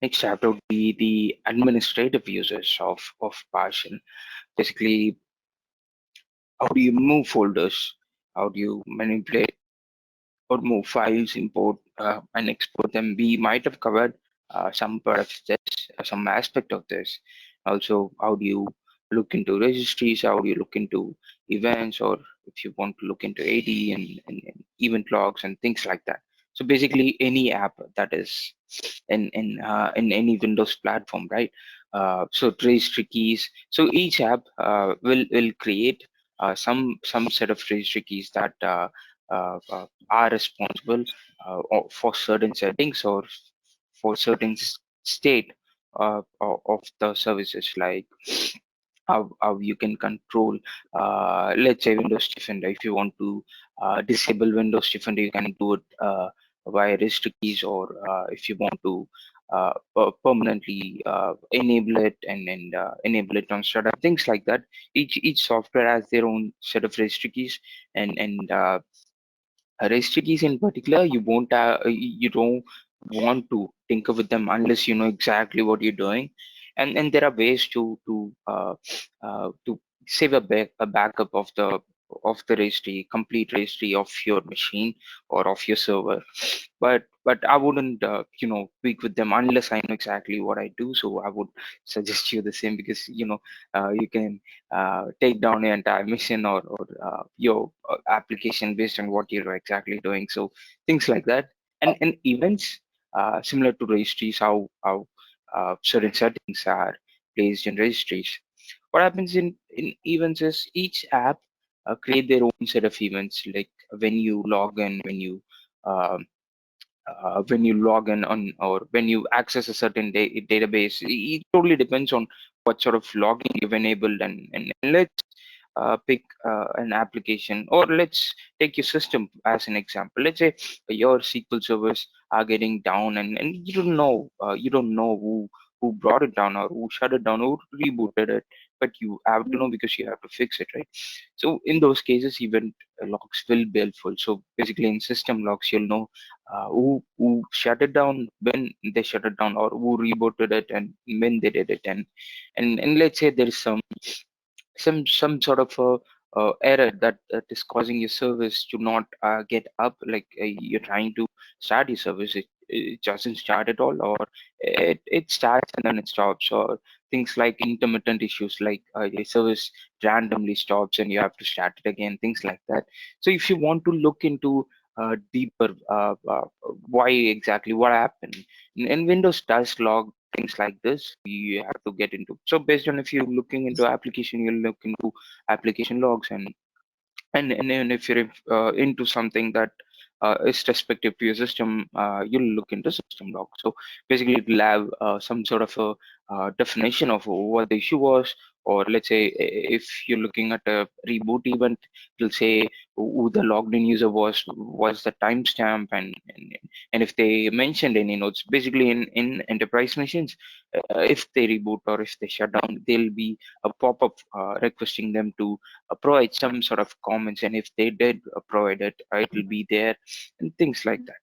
Next chapter would be the administrative uses of Powershell. Basically, how do you move folders? How do you manipulate or move files, import and export them? We might have covered some part of this, some aspect of this. Also, how do you look into registries? How do you look into events, or if you want to look into AD and event logs and things like that. So basically, any app that is in any Windows platform, right? So registry keys. So each app will create some set of registry keys that are responsible for certain settings or for certain state of the services, like how you can control, let's say, Windows Defender. If you want to disable Windows Defender, you can do it via registry keys, or if you want to permanently enable it and enable it on startup, things like that. Each software has their own set of registry keys, and registry keys in particular, you don't want to tinker with them unless you know exactly what you're doing. And there are ways to save a backup of the registry, complete registry of your machine or of your server. But I wouldn't speak with them unless I know exactly what I do. So I would suggest you the same, because you can take down your entire mission, or your application based on what you're exactly doing. So things like that. And events, similar to registries, how certain settings are placed in registries. What happens in events is each app create their own set of events. Like when you log in, um, when you log in on, or when you access a certain database, it totally depends on what sort of login you've enabled. And let's pick an application, or let's take your system as an example. Let's say your SQL servers are getting down, and you don't know who brought it down, or who shut it down, who rebooted it, but you have to know because you have to fix it, right? So in those cases, event logs will be helpful. So basically, in system logs, you'll know who shut it down, when they shut it down, or who rebooted it and when they did it. And let's say there is some sort of error that is causing your service to not get up. Like you're trying to start your service, it doesn't start at all, or it starts and then it stops, or things like intermittent issues, like your service randomly stops and you have to start it again, things like that. So if you want to look into deeper, why exactly what happened, and Windows does log things like this, you have to get into. So based on, if you're looking into application, you'll look into application logs. And then if you're into something that is respective to your system, you'll look into system log. So basically, it'll have some sort of a definition of what the issue was. Or let's say if you're looking at a reboot event, it'll say who the logged in user was the timestamp, and if they mentioned any notes. Basically, in enterprise machines, if they reboot or if they shut down, there'll be a pop-up requesting them to provide some sort of comments, and if they did provide it, it will be there, and things like that.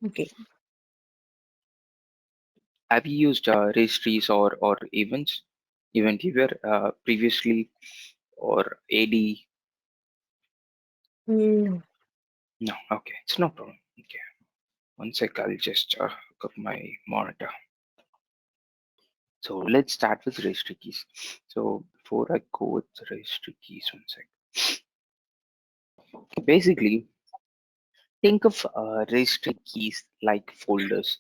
Okay. Have you used registries or event viewer previously, or AD? Mm, No, okay, it's no problem. Okay, one sec, I'll just hook up my monitor. So let's start with registry keys. So before I go with the registry keys, one sec. Basically, think of registry keys like folders.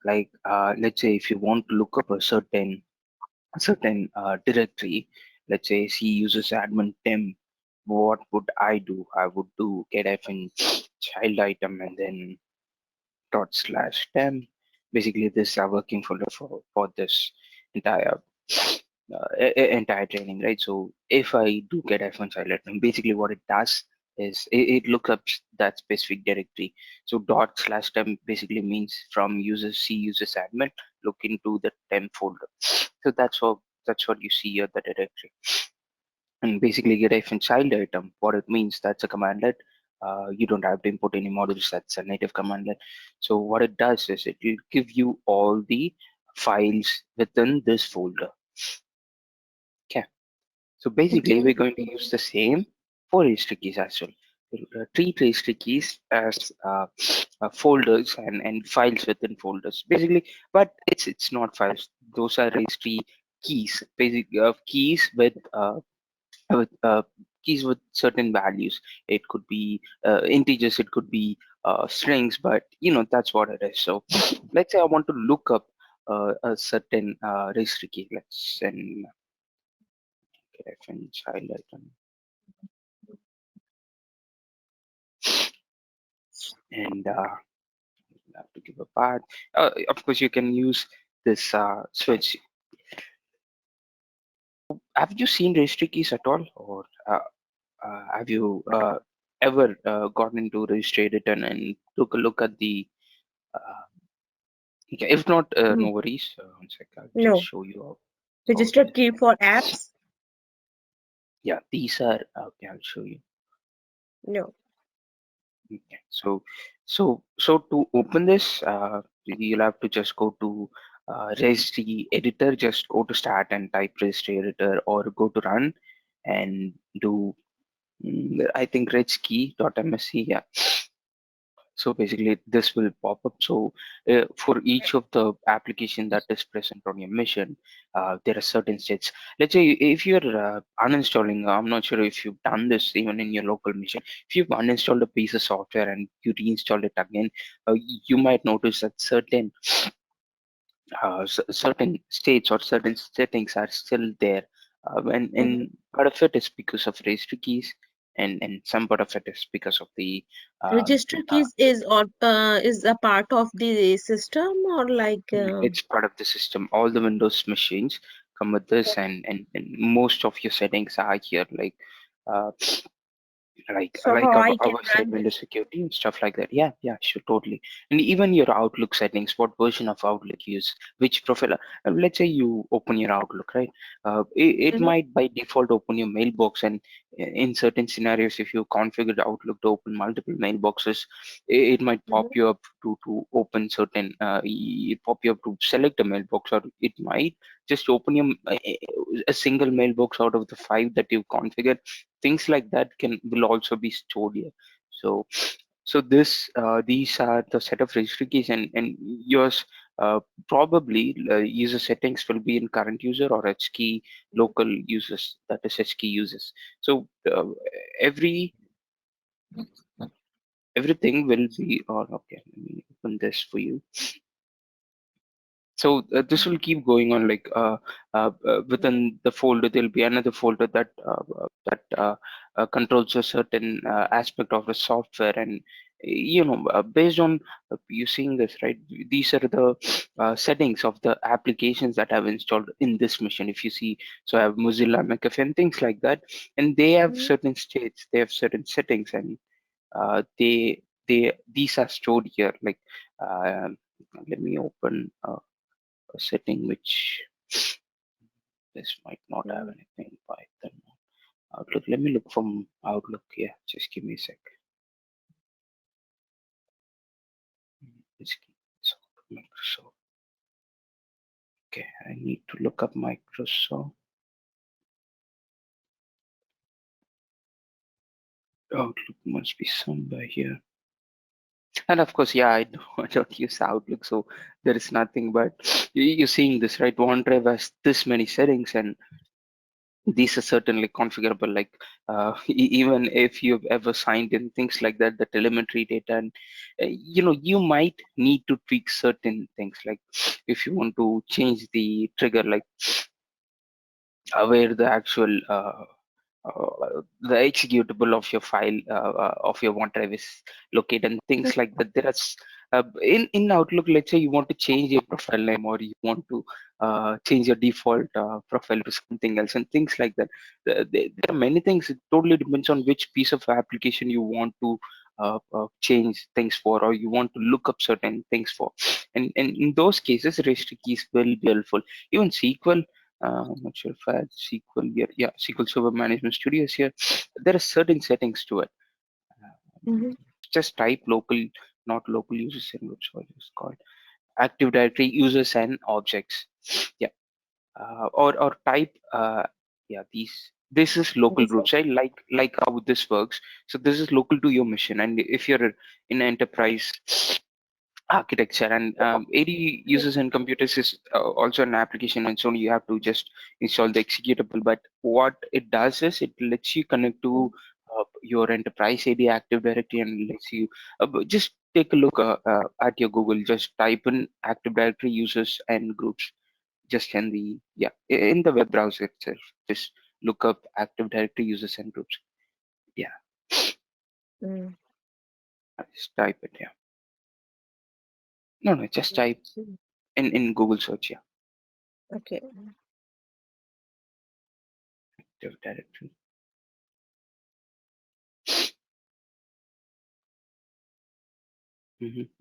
Like let's say if you want to look up a certain directory, let's say C uses admin temp, what would I do? I would do getf in child item and then /temp. Basically, this is a working folder for this entire entire training, right? So if I do get F1 child item, basically what it does is it looks up that specific directory. So /temp basically means from user C users admin, look into the temp folder. So that's what you see here, the directory. And basically get -child item, what it means, that's a commandlet. You don't have to import any modules. That's a native command line. So what it does is it will give you all the files within this folder. Okay. So basically, Okay. we're going to use the same for registry keys as well. Treat registry keys as folders and files within folders. Basically, but it's not files. Those are registry keys. Basic keys with keys with certain values. It could be integers. It could be strings. But that's what it is. So let's say I want to look up a certain registry key. Let's send ref and child item. And have to give a path. Of course, you can use this switch. Have you seen registry keys at all, or have you ever gotten into registry editor and took a look at the? Uh, okay, if not, no Mm, worries. One sec, I'll just no. show you how it Registered is. key for apps? Yeah, these are okay. I'll show you. No. Okay, so to open this, you'll have to just go to registry editor. Just go to start and type registry editor, or go to run and do I think regkey.msc. Yeah. So basically, this will pop up. So for each of the application that is present on your mission, there are certain states. Let's say if you're uninstalling, I'm not sure if you've done this even in your local mission. If you've uninstalled a piece of software and you reinstall it again, you might notice that certain states or certain settings are still there. Mhm. And part of it is because of registry keys, and some part of it is because of the uh, Registered uh, keys is a part of the system or like it's part of the system. All the Windows machines come with this, and most of your settings are here, uh, so like how I can our side run window this? security and stuff like that. Yeah, sure, totally. And even your Outlook settings, what version of Outlook you use, which profile. Let's say you open your Outlook, right? It Mhm. might by default open your mailbox, and in certain scenarios, if you configured Outlook to open multiple mailboxes, it might pop Mhm. you up to open certain. It pop you up to select a mailbox, or it might just open a single mailbox out of the five that you've configured. Things like that can will also be stored here. So these are the set of registry keys, and yours probably user settings will be in current user or HKey local users, that is HKey users. So every everything will be on. Okay, let me open this for you. So this will keep going on, within the folder there'll be another folder that controls a certain aspect of the software. And based on you seeing this, right, these are the settings of the applications that I've installed in this machine. If you see, so I have Mozilla, McAfee, and things like that, and they have Mhm. certain states, they have certain settings, and they these are stored here. Uh, Let me open a setting which this might not have Mhm. anything. Python Outlook. Let me look from Outlook here. Just give me a sec. It's so Microsoft. Okay, I need to look up Microsoft. Outlook must be somewhere here. And of course, yeah, I don't, I don't use Outlook, so there is nothing. But you're seeing this, right? OneDrive has this many settings, and these are certainly configurable. Even if you've ever signed in, things like that, the telemetry data, and you might need to tweak certain things, like if you want to change the trigger, like where the actual the executable of your file of your OneDrive is located, and things like that. There are in Outlook, let's say you want to change your profile name, or you want to change your default profile to something else, and things like that. There are many things. It totally depends on which piece of application you want to change things for, or you want to look up certain things for. And in those cases, registry keys will be helpful. Even SQL, I'm not sure if I had SQL here. Yeah, SQL Server Management Studios here. There are certain settings to it. Mm-hmm. Just type local, not local users and groups, what is called Active Directory users and objects. Yeah, or type yeah, this is local This groups, right? Like how this works. So this is local to your machine, and if you're in enterprise architecture, and AD uses in computers is also an application, and so you have to just install the executable. But what it does is it lets you connect to your enterprise AD Active Directory, and lets you just take a look at your Google. Just type in Active Directory users and groups, just in the, yeah, in the web browser itself. Just look up Active Directory users and groups. Yeah, Mm. just type it. Yeah, no, just type in Google search. Yeah, Okay. Active Directory.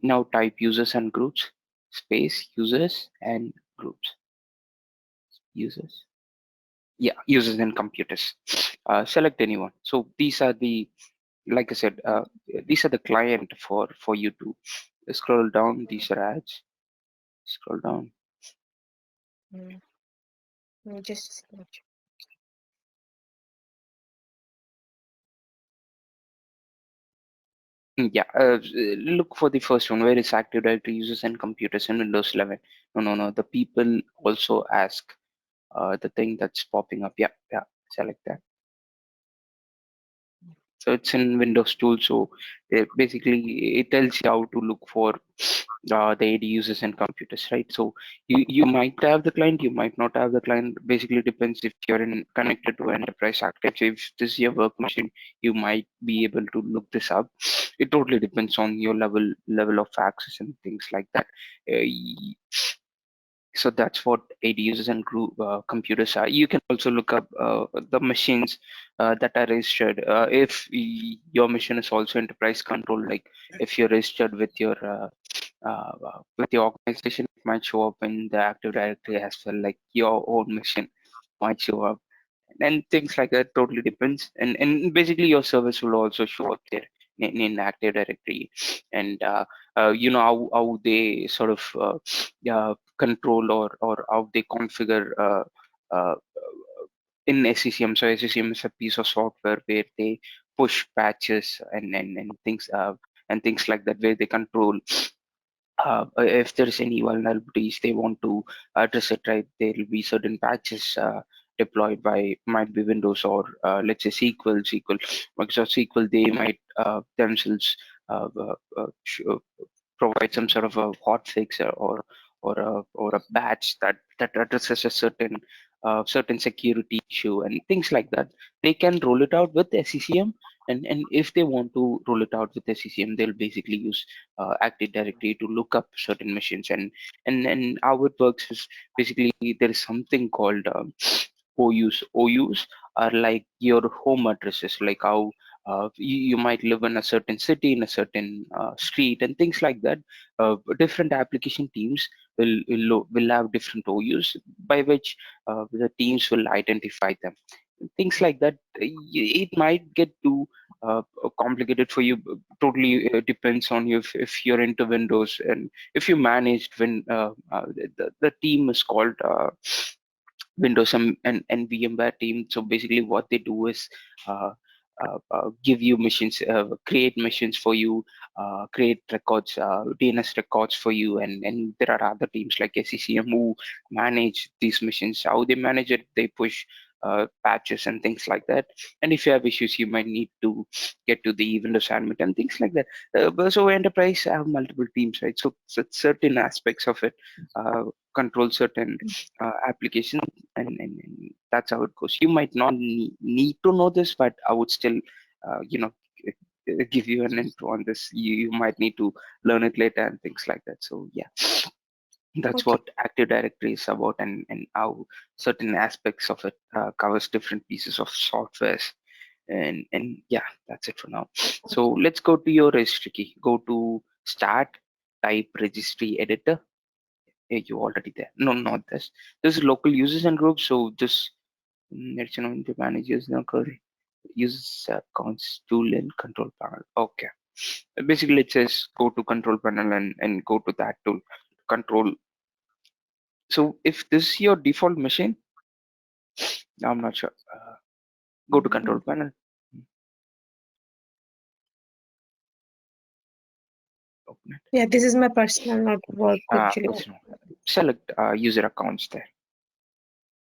Now type users and groups, space users and groups. Users. Yeah, users and computers. Select anyone. So these are the, like I said, these are the client for you to scroll down. These are ads. Scroll down. Mm. Just Yeah, look for the first one. Where is Active Directory users and computers in Windows 11? No. The people also ask the thing that's popping up. Yeah. Select that. So it's in Windows tool. So basically, it tells you how to look for the AD users and computers, right? So you might have the client, you might not have the client. Basically, depends if you're in connected to enterprise architecture. If this is your work machine, you might be able to look this up. It totally depends on your level of access and things like that. Uh, so that's what AD users and group computers are. You can also look up the machines that are registered. If your machine is also enterprise control, like if you're registered with your organization, it might show up in the Active Directory as well. Like your own machine might show up, and things like that. Totally depends. And basically, your service will also show up there in Active Directory, and you know how they sort of control, or how they configure uh, in SCCM. So SCCM is a piece of software where they push patches and things like that, where they control if there's any vulnerabilities they want to address it, right? There will be certain patches deployed by, might be Windows, or let's say SQL, Microsoft SQL. They might themselves provide some sort of a hot fix, or a patch that addresses a certain security issue and things like that. They can roll it out with SCCM, and if they want to roll it out with SCCM, they'll basically use Active Directory to look up certain machines. And how it works is basically there is something called OUs. OUs are like your home addresses, like how you might live in a certain city, in a certain street, and things like that. Different application teams will have different OUs, by which the teams will identify them. Things like that. It might get too complicated for you. Totally depends on you if you're into Windows, and if you managed when the team is called Windows and VMware team. So basically, what they do is give you machines, create machines for you, create records, DNS records for you, and there are other teams like SCCM who manage these machines. How they manage it, they push patches and things like that. And if you have issues, you might need to get to the Windows admin and things like that. So enterprise have multiple teams, right? So certain aspects of it control certain applications, and that's how it goes. You might not need to know this, but I would still, give you an intro on this. You might need to learn it later and things like that. So yeah, that's okay. what Active Directory is about, and how certain aspects of it covers different pieces of softwares. And yeah, that's it for now. So let's go to your registry key. Go to Start, type Registry Editor. Yeah, you already there. No, not this. This is local users and groups. So just let's, the managers now query. Use accounts tool in control panel. Okay. Basically, it says go to control panel and go to that tool control. So if this is your default machine, I'm not sure. Go to control panel. Open it. Yeah, this is my personal, not work actually. Personal. Select user accounts there.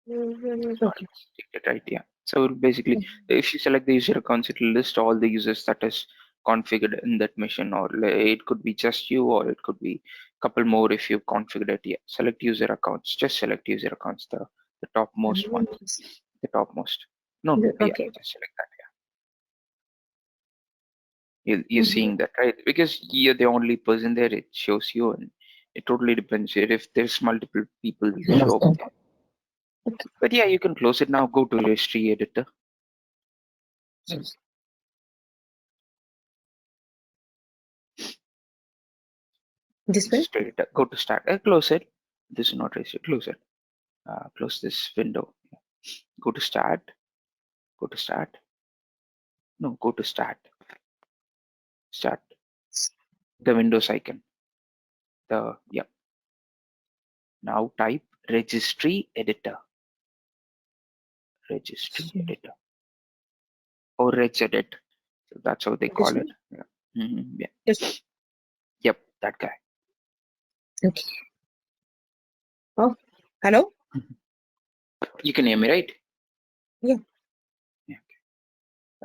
Okay. It right, yeah. So basically, if you select the user accounts, it will list all the users that is configured in that machine, or it could be just you, or it could be a couple more if you configured it. Yeah, select user accounts. Just select user accounts, the topmost one, the topmost. No, no, yeah, Okay. just select that. Yeah, you're seeing that, right? Because you're the only person there. It shows you, and it totally depends. If there's multiple people, it will show up there. But yeah, you can close it now. Go to registry editor. This one? Straight go to start. Close it. This is not registry. Close it. Close this window. Go to start. Go to start. No, go to start. Start the Windows icon. The yeah. Now type registry editor. Registry editor or regedit. So that's how they This call one? it. Yeah. Yeah. This one. Yep. That guy. Okay. Oh, hello? You can hear me, right? Yeah. Yeah.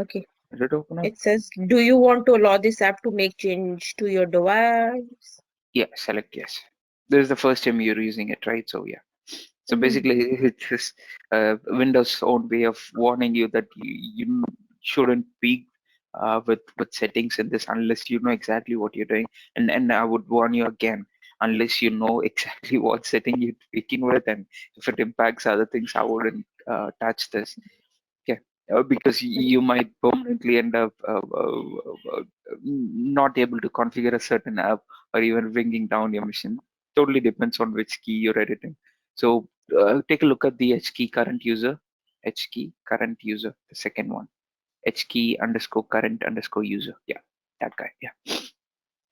Okay. Did it open up? It says, do you want to allow this app to make change to your device? Yeah. Select yes. This is the first time you're using it, right? So yeah. So basically, it's just Windows' own way of warning you that you shouldn't be with settings in this unless you know exactly what you're doing. And I would warn you again, unless you know exactly what setting you're speaking with, and if it impacts other things, I wouldn't touch this. Okay, because you might permanently end up not able to configure a certain app or even bringing down your machine. Totally depends on which key you're editing. So take a look at the H key current user, H key current user, the second one, H key underscore current underscore user. Yeah, that guy. Yeah.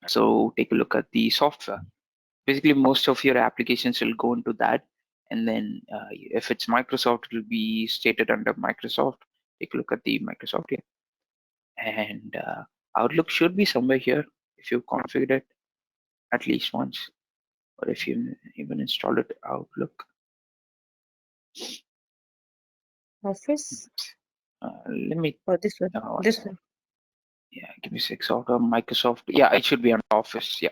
So take a look at the software. Basically, most of your applications will go into that. And then if it's Microsoft, it will be stated under Microsoft. Take a look at the Microsoft here. And Outlook should be somewhere here if you configured it at least once, or if you even installed it, Outlook. Office? Let me, Or this one? uh, This one. yeah, give me 6 out of Microsoft. Yeah, it should be on Office. Yeah.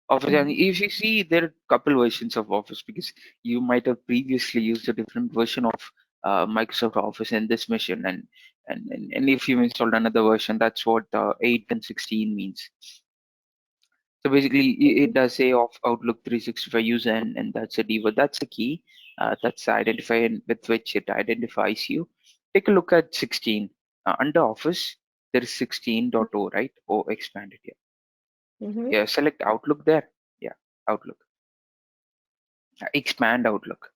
Office, and if you see, there are a couple versions of Office because you might have previously used a different version of Microsoft Office in this machine, and if you installed another version, that's what 8 and 16 means. So basically, it does say of Outlook 365 user, and that's a default. That's a key. That's the identifier with which it identifies you. Take a look at 16 under Office. There is 16.0, right? Oh, expanded here. Yeah, select Outlook there. Yeah, Outlook. Expand Outlook.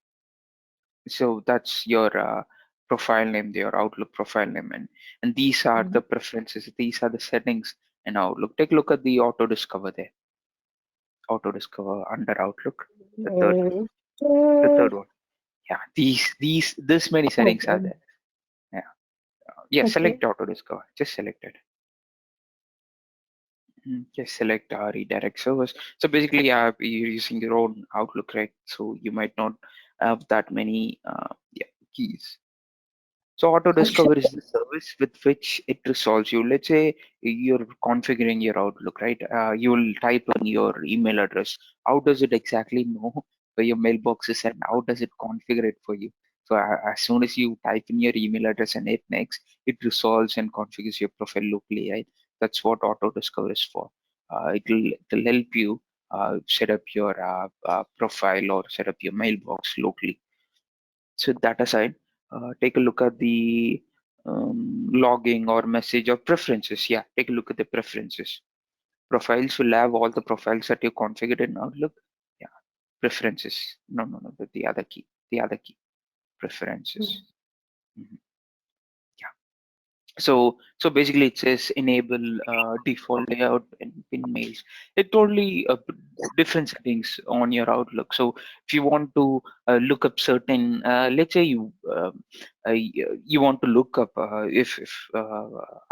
So that's your profile name, your Outlook profile name, and these are the preferences. These are the settings in Outlook. Take a look at the auto discover there. Auto discover under Outlook. The third, the third one. Yeah, this many settings are there. Yeah, yeah. Okay. Select auto discover. Just select it. Just select redirect service. So basically, yeah, you're using your own Outlook, right? So you might not have that many yeah, keys. So auto discover is the service with which it resolves you. Let's say you're configuring your Outlook, right? You will type in your email address. How does it exactly know where your mailbox is and how does it configure it for you? So as soon as you type in your email address and hit next, it resolves and configures your profile locally, right? That's what auto discover is for. It'll help you set up your profile or set up your mailbox locally. So that aside, take a look at the logging or message or preferences. Yeah, take a look at the preferences. Profiles will have all the profiles that you configured in Outlook. Yeah, preferences. No, the other key. The other key. Preferences. Mhm. Yeah. So basically it says enable default layout and pin mails. It totally different settings on your Outlook. So if you want to look up certain, let's say you want to look up if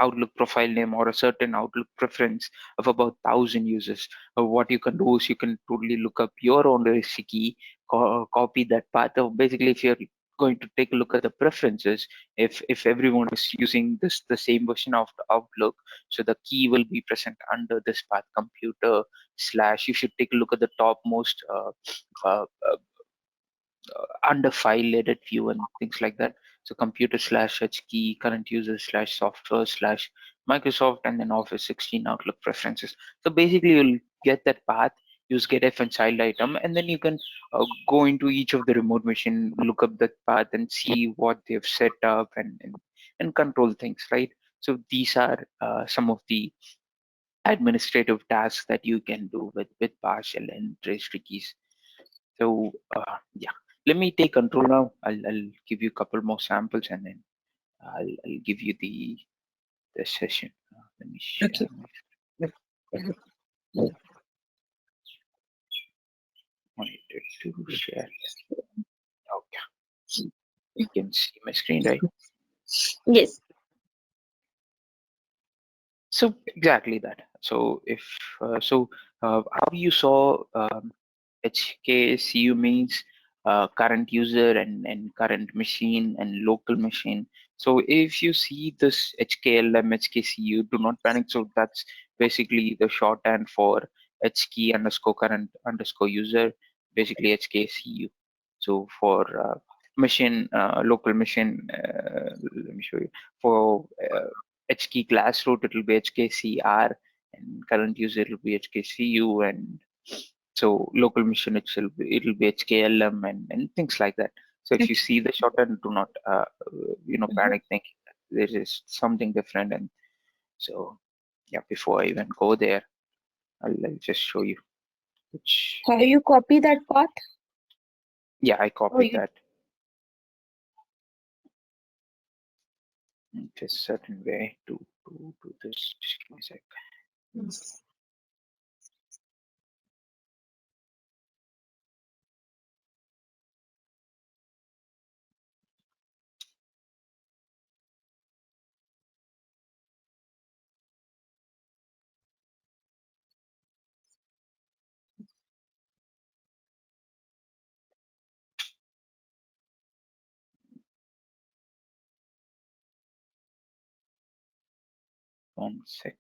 Outlook profile name or a certain Outlook preference of about 1,000 users, what you can do is you can totally look up your own registry key, copy that path. Or basically, if you're going to take a look at the preferences, if everyone is using the same version of the Outlook, so the key will be present under this path, computer slash. You should take a look at the topmost uh, uh, under file edit view and things like that. So computer slash HKey, current user slash software slash Microsoft, and then Office 16 Outlook preferences. So basically you'll get that path, use getf and child item, and then you can go into each of the remote machine, look up that path and see what they've set up and control things, right? So these are some of the administrative tasks that you can do with Powershell and Registry Keys. So yeah, let me take control now. I'll give you a couple more samples and then I'll give you the session. Let me Okay. share my monitor to share. Okay, you can see my screen, right? Yes. So exactly that. So if how you saw HKCU means current user and current machine and local machine. So if you see this HKLM, HKCU, do not panic. So that's basically the shorthand for HK underscore current underscore user, basically HKCU. So for machine, local machine, let me show you. For HK class root, it will be HKCR, and current user it will be HKCU, and so local machine it'll be HKLM and things like that. So if you Okay. see the shorthand, do not Mhm. panic thinking that there is something different. And so yeah, before I even go there, I'll just show you which. How you copy that path? Yeah, I Oh, copied you. that in a certain way to do this. Just give me a sec. 1 sec.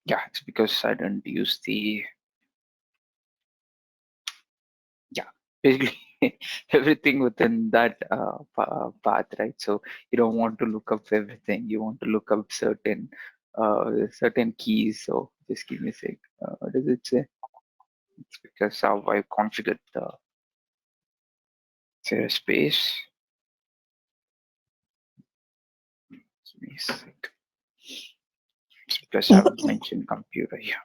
Yeah, it's because I didn't use the. Yeah, basically everything within that path, right? So you don't want to look up everything. You want to look up certain keys. So just give me a sec. What does it say? It's because how I configured the space. Give me a sec. It's because I've mentioned computer here.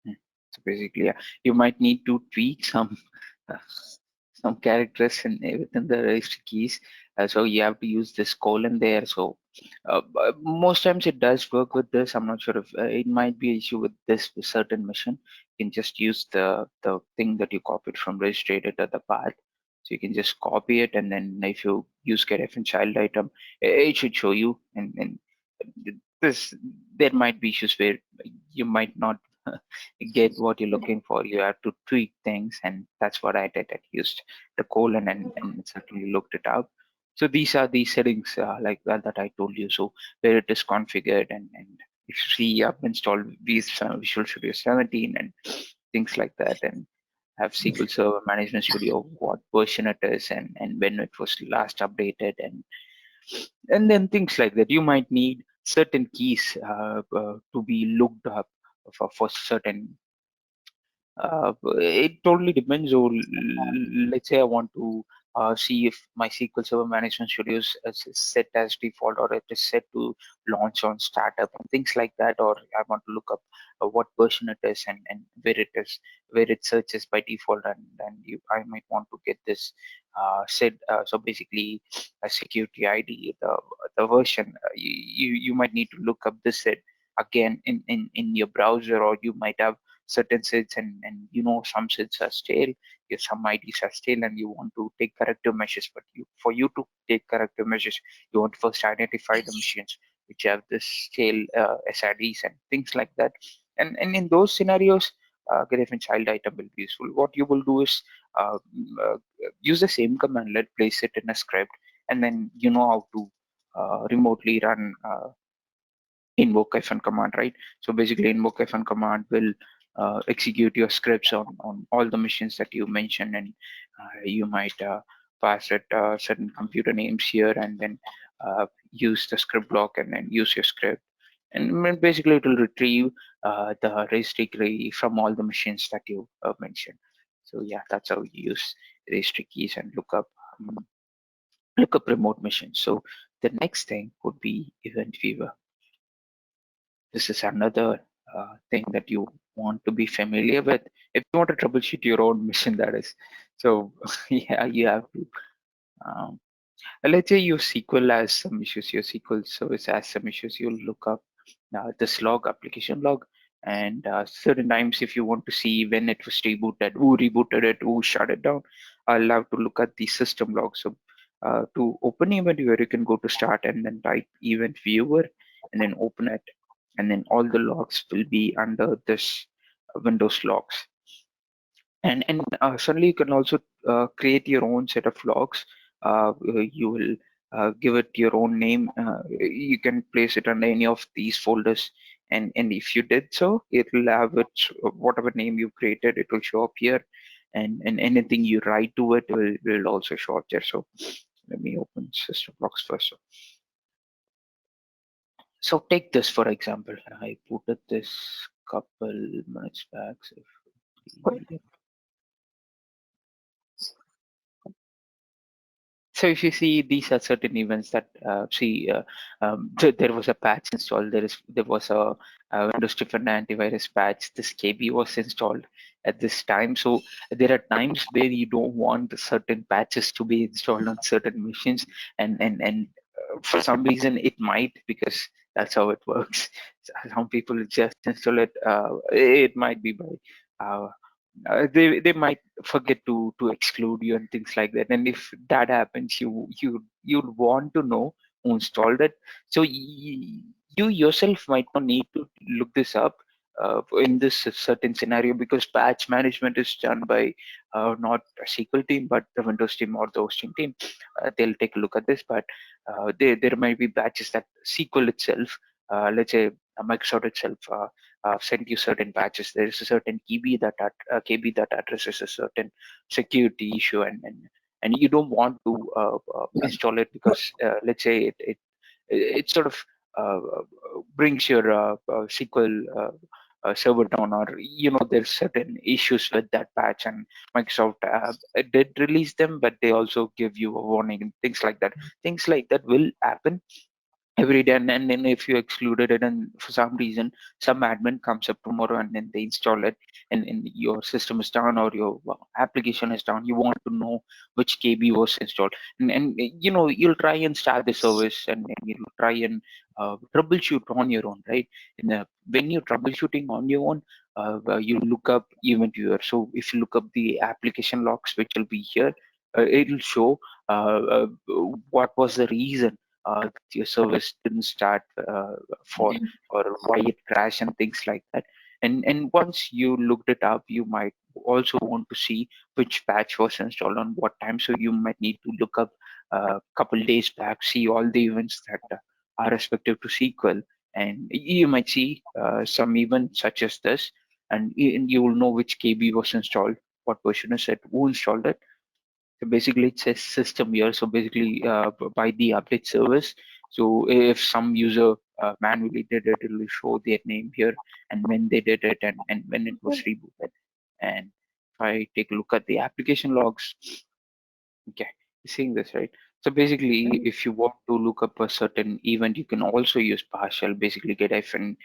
Hmm. So basically, yeah, you might need to tweak uh, some characters within the registry keys. So you have to use this colon there. So most times it does work with this. I'm not sure if it might be an issue with this certain machine. You can just use the thing that you copied from registry editor, the path. So you can just copy it, and then if you use getf and child item, it should show you. And this there might be issues where you might not get what you're looking for. You have to tweak things, and that's what I did. I used the colon and certainly looked it up. So these are the settings like that I told you. So where it is configured, and if you see I've installed Visual Studio 17 and things like that, and have SQL Server Management Studio, what version it is, and when it was last updated, and then things like that. You might need certain keys to be looked up for certain. It totally depends. So let's say I want to see if my SQL Server Management Studio is set as default, or it is set to launch on startup and things like that, or I want to look up what version it is, and where it is, where it searches by default, and I might want to get this set. So basically, a security ID, the version. You might need to look up this set again in your browser, or you might have certain sets, and some sets are stale, some IDs are stale, and you want to take corrective measures. But for you to take corrective measures, you want to first identify the machines which have this stale SIDs and things like that. And in those scenarios, grave and child item will be useful. What you will do is uh, uh, use the same command, let place it in a script, and then you know how to remotely run invoke fn command, right? So basically invoke fn command will execute your scripts on all the machines that you mentioned, and you might pass it certain computer names here, and then use the script block, and then use your script, and basically it will retrieve the registry key from all the machines that you mentioned. So yeah, that's how you use registry keys and um, look up remote machines. So the next thing would be event viewer. This is another thing that you want to be familiar with if you want to troubleshoot your own mission, that is. So yeah, you have to um, let's say your SQL has some issues, your SQL service has some issues. You'll look up this log, application log, and certain times if you want to see when it was rebooted, who rebooted it, who shut it down, I'll have to look at the system log. So to open event viewer, you can go to start and then type event viewer, and then open it, and then all the logs will be under this Windows logs. And suddenly you can also create your own set of logs. You will give it your own name. You can place it under any of these folders, and if you did so, it will have it, whatever name you created, it will show up here, and anything you write to it will also show up there. So let me open system logs first. So take this for example. I put it this couple minutes back. So if you see, these are certain events that there was a patch installed. There was a Windows Different antivirus patch. This KB was installed at this time. So there are times where you don't want certain patches to be installed on certain machines, and for some reason it might, because that's how it works. Some people just install it. It might be by uh, they might forget to exclude you and things like that. And if that happens, you'd want to know who installed it. So you yourself might not need to look this up in this certain scenario, because patch management is done by not a SQL team but the Windows team or the hosting team. They'll take a look at this, but there might be patches that SQL itself, let's say Microsoft itself, send you certain patches. There is a certain KB that addresses a certain security issue, and you don't want to install it, because let's say it sort of brings your SQL server down, or there's certain issues with that patch, and Microsoft did release them, but they also give you a warning and things like that. Things like that will happen every day, and then if you excluded it and for some reason some admin comes up tomorrow and then they install it, and your system is down or your application is down, you want to know which KB was installed, and you'll try and start the service, and you'll try and troubleshoot on your own, right? When you're troubleshooting on your own, you look up event viewer. So if you look up the application logs, which will be here, it'll show what was the reason your service didn't start for, or why it crashed and things like that. And once you looked it up, you might also want to see which patch was installed on what time. So you might need to look up a couple days back, see all the events that are respective to SQL, and you might see some events such as this, and you will know which KB was installed, what version is it, who installed it. So basically, it says system here. So basically, by the update service. So if some user manually did it, it will show their name here and when they did it and when it was rebooted. And if I take a look at the application logs, okay, you're seeing this, right? So basically, if you want to look up a certain event, you can also use PowerShell. Basically, get event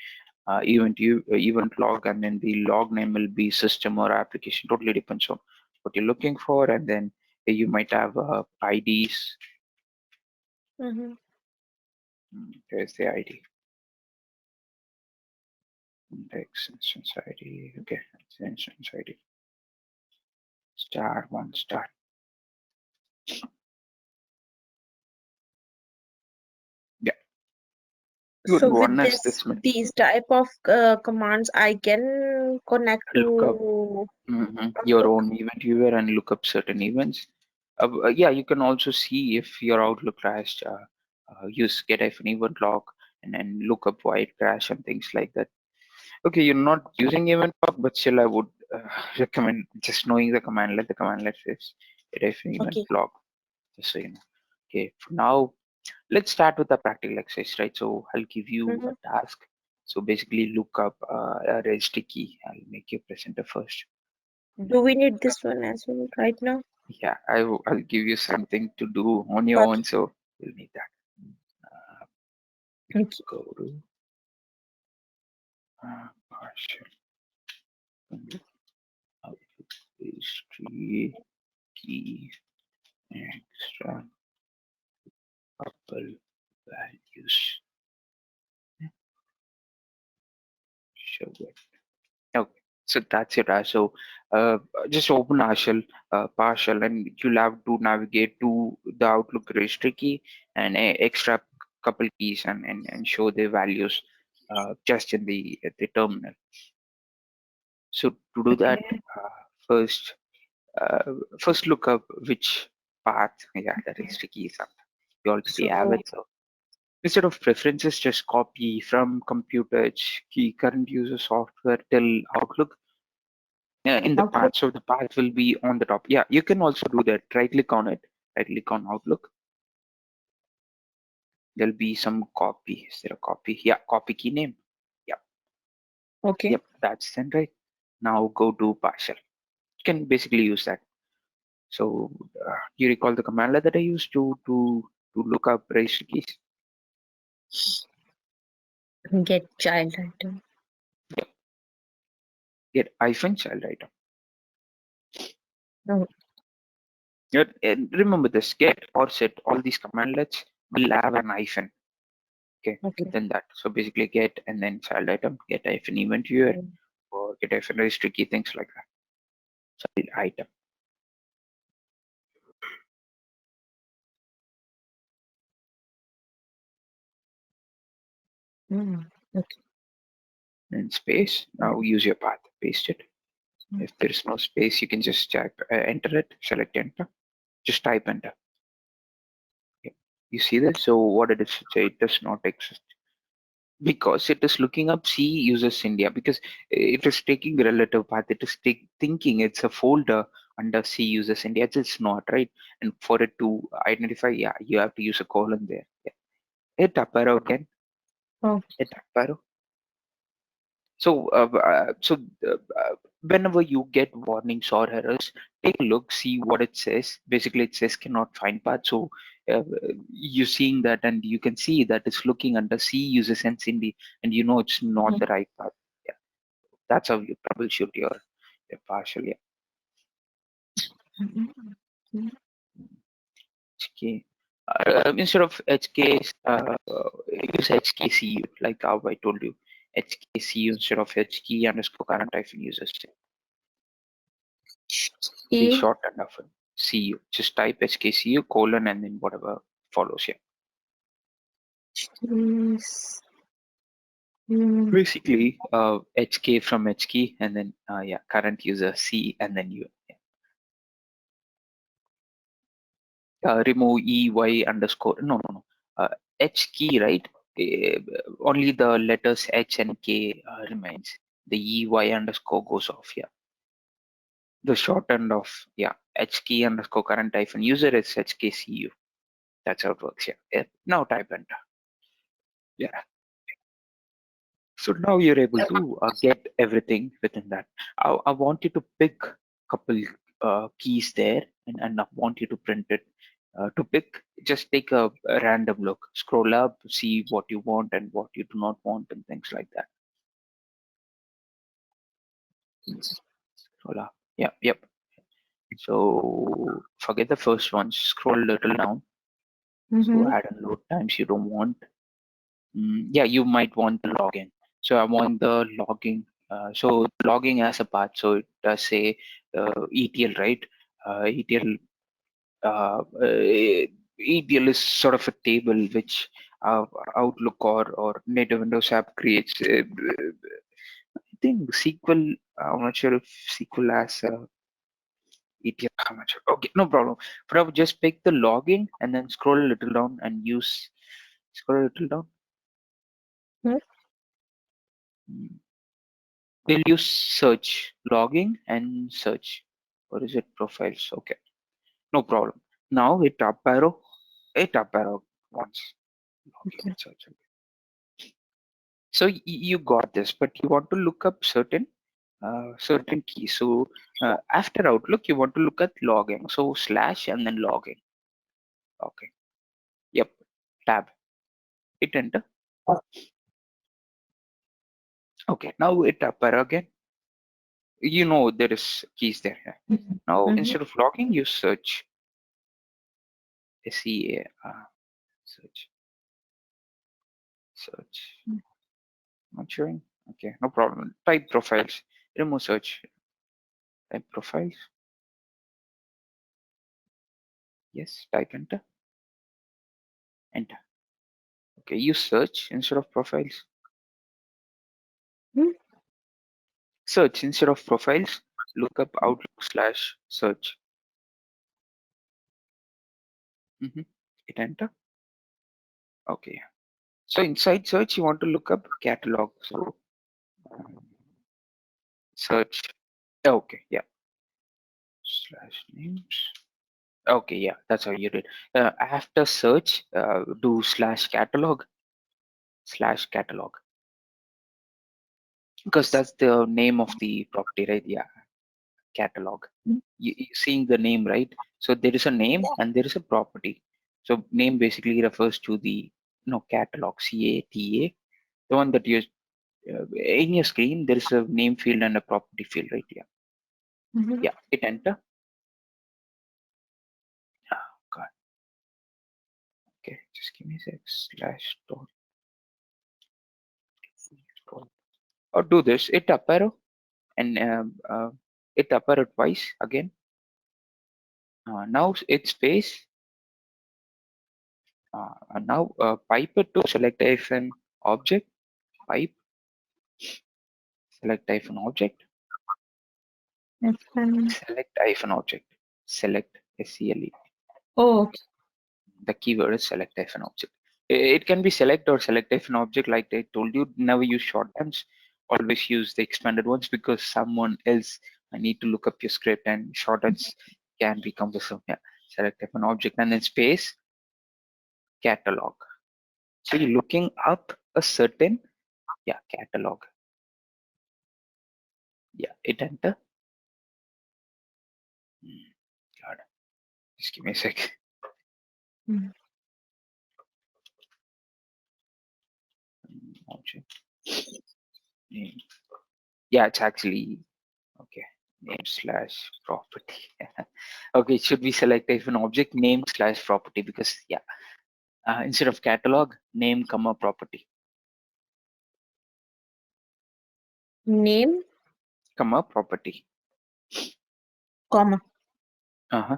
log, and then the log name will be system or application. Totally depends on what you're looking for, and then you might have IDs. There's the ID. Index instance ID. Okay, it's the instance ID. *1 star. Yeah. Good So one with is this one. these type of commands, I can connect Look up to your Outlook. own event viewer and look up certain events. Yeah, you can also see if your Outlook crashed. Use get-event log and then look up why it crashed and things like that. Okay, you're not using event log, but still I would recommend just knowing the command. Let the command let this get-event Okay. log, just so you know. Okay, for now, let's start with the practical exercise, right? So I'll give you a task. So basically, look up a registry key. I'll make you presenter first. Do we need this one as well right now? Yeah, I'll give you something to do on your own, Okay. so you'll need that. Okay. Go to partial history key extra couple values. Show it. Okay, so that's it. So just open partial, and you'll have to navigate to the Outlook registry key and extra couple keys and show the values just in the terminal. So to do that, Okay. first first look up which path, yeah, the registry key is up. You already have So it. So instead of preferences, just copy from computer key current user software till Outlook. In the Outlook. path, so the path will be on the top. Yeah, you can also do that. Right click on it, right click on Outlook. There'll be some copy. Is there a copy? Yeah, copy key name. Yep, Okay. yep, that's then right. Now go to partial. You can basically use that. So you recall the command line that I used to look up registry keys? Get child item. Yep. Get hyphen child item. Oh, Yep. And remember this, get or set, all these commandlets will have an hyphen. Okay, okay. within that. So basically get and then child item, get hyphen event viewer, or get hyphen registry key, things like that. Child item. Okay. And space. Now use your path, paste it. If there is no space, you can just check, enter it, select enter, just type enter. Okay. You see this? So what it is, say it does not exist because it is looking up C uses India, because it is taking relative path. It is thinking it's a folder under C uses India. It's not, right? And for it to identify, yeah, you have to use a colon there. Yeah. Hit up arrow again. Oh, Hit up arrow. So, whenever you get warnings or errors, take a look, see what it says. Basically, it says cannot find path. So, you're seeing that, and you can see that it's looking under C uses and Cindy, and you know it's not the right path. Yeah, that's how you troubleshoot your partial. Yeah. HK. Instead of HK, use HKCU, like how I told you. HKCU instead of HK underscore current hyphen users. The okay. shorthand of it. CU. Just type HKCU colon and then whatever follows here. Yes. Mm, Basically, HK from HK and then yeah, current user C and then U. Yeah. Remove EY underscore. No. H key, right? Uh, Only the letters H and K remains. The EY underscore goes off. Yeah. The shorthand of, yeah, HK underscore current hyphen user is HKCU. That's how it works. Yeah. Now type enter. Yeah. So now you're able to get everything within that. I want you to pick couple keys there, and I want you to print it. To pick, just take a random look, scroll up, see what you want and what you do not want, and things like that. Scroll up. Yep. So forget the first one. Scroll a little down. So add and load times you don't want. Yeah, you might want the login. So I want the logging. So logging as a part. So it does say ETL, right? ETL. ETL is sort of a table which Outlook or native Windows app creates. I think SQL. I'm not sure if SQL has ETL. I'm not sure. Okay, no problem. But I would just pick the logging and then scroll a little down and use. Scroll a little down. Mm. We'll use search, logging and search. Or is it profiles? Okay, no problem. Now hit up arrow once. Logging and search. So you got this, but you want to look up certain keys. So after Outlook, you want to look at logging. So slash and then logging. Okay. Yep. Tab. Hit enter. Okay. Now hit up arrow again. You know there is keys there. Yeah. Now instead of logging, you search. SEA. Search. Search. Not showing. Okay, no problem. Type profiles. Remove search. Type profiles. Yes. Type enter. Enter. Okay. Use search instead of profiles. Search instead of profiles. Look up Outlook slash search. Hit enter. Okay. So inside search, you want to look up catalog. So search. Okay. Yeah. Slash names. Okay. Yeah. That's how you did. After search, do slash catalog. Slash catalog. Because that's the name of the property, right? Yeah. Catalog. You're seeing the name, right? So there is a name and there is a property. So name basically refers to the catalog, CATA, the one that you in your screen. There is a name field and a property field, right? Yeah. Yeah. Hit enter. Oh, God. Okay. Just give me a sec. Slash dot. Or do this. Hit up arrow and hit up arrow twice again. Now it's space. Now pipe it to select an object. Pipe. Select object. Select object. Select SELE. Oh, okay. The keyword is select object. It can be select or select object. Like I told you, never use shortcuts. Always use the expanded ones because someone else need to look up your script and shortcuts can be cumbersome. Yeah. Select object and then space catalog. So you're looking up a certain catalog. Yeah. Hit enter. God. Just give me a sec. Object. Name. Yeah, it's actually okay. Name slash property. Okay, it should be select an object name slash property because instead of catalog, name comma property. Name, Comma property. comma. Yeah.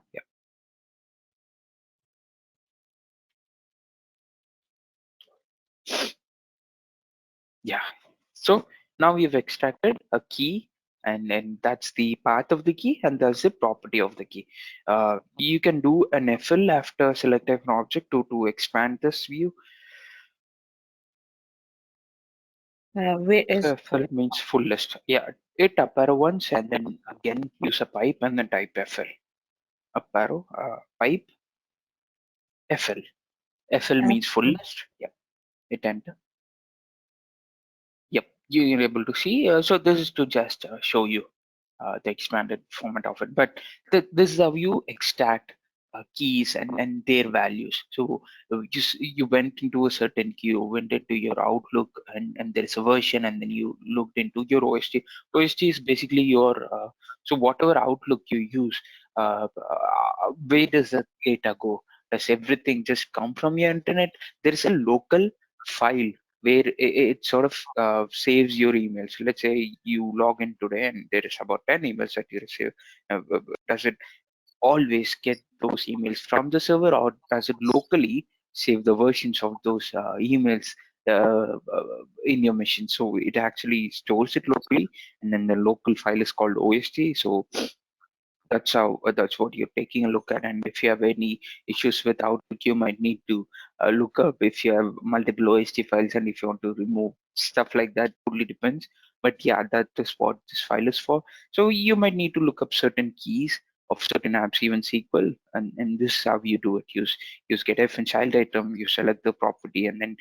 Yeah. So now we've extracted a key, and then that's the path of the key, and that's the property of the key. You can do an FL after select an object to expand this view. Where is FL means full list. Yeah, hit up arrow once and then again use a pipe and then type FL. Up arrow, pipe, FL. FL means full list. Yeah, hit enter. Yep, you're able to see. So this is to just show you the expanded format of it. But this is how you extract keys and their values. So you went into a certain key, you went into your Outlook, and there is a version, and then you looked into your OST. OST is basically your so whatever Outlook you use, where does the data go? Does everything just come from your internet? There is a local file where it sort of saves your emails. Let's say you log in today and there is about 10 emails that you receive. Does it always get those emails from the server, or does it locally save the versions of those emails in your machine? So it actually stores it locally, and then the local file is called OST. So that's how that's what you're taking a look at. And if you have any issues with Outlook, you might need to look up if you have multiple OST files, and if you want to remove stuff like that, totally depends. But yeah, that is what this file is for. So you might need to look up certain keys of certain apps, even SQL, and this is how you do it. Use getF and child item, you select the property, and then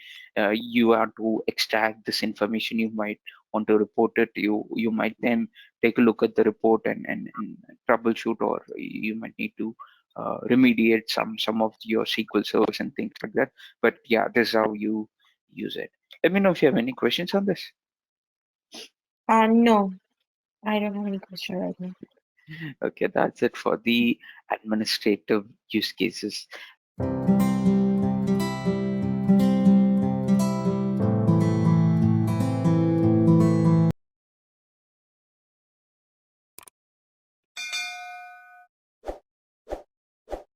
you have to extract this information. You might want to report it. You might then take a look at the report and troubleshoot, or you might need to remediate some of your SQL servers and things like that. But yeah, this is how you use it. Let me know if you have any questions on this. No, I don't have any question right now. Okay, that's it for the administrative use cases.